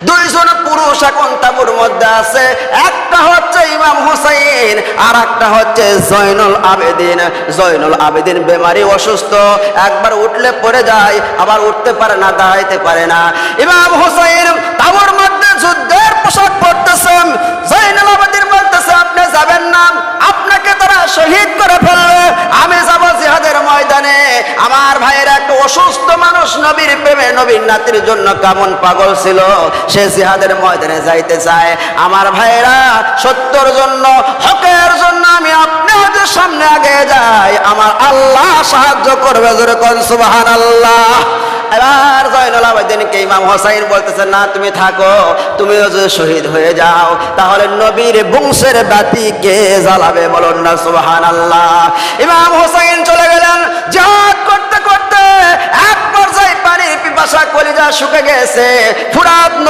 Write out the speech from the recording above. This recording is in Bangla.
দুইজন পুরুষ এখন তাঁবুর মধ্যে আছে, একটা হচ্ছে ইমাম হুসাইন আর একটা হচ্ছে জয়নুল আবেদিন। জয়নুল আবেদিন বেমারি, অসুস্থ, একবার উঠলে পড়ে যায়, আবার উঠতে পারে না, দাঁড়াইতে পারে না। ইমাম হুসাইন তাঁবুর মধ্যে যুদ্ধের পোশাক পরতেছেন। জয়নুল আবেদিন বলতেছে, আপনি যাবেন না, আপনাকে তারা শহীদ করে ফেলবে, আমি যাব জিহাদের ময়দানে। আমার ভাইয়ের একটা অসুস্থ মানুষ নবীর প্রেমে, নবীর নাতির জন্য কেমন পাগল ছিল, সে জিহাদের ময়দানে যাইতে চায়। আমার ভাইয়েরা, সত্যর জন্য, হকের জন্য আমি আপনাদের সামনে আগে যাই, আমার আল্লাহ সাহায্য করবে। জোরে কোন সুবহানাল্লাহ। এবার জয়নুল আবেদিনকে ইমাম হোসাইন বলতেছে, না তুমি থাকো, তুমিও যদি শহীদ হয়ে যাও তাহলে নবীর বংশের বাতি কে জ্বালাবে, বলুন না সুবহানাল্লাহ। ইমাম হোসাইন চলে গেলেন জিহাদ করতে করতে, এক পর্যায়ে পানির পিপাসা, কলিজা শুকে গেছে, ফুরাত নদী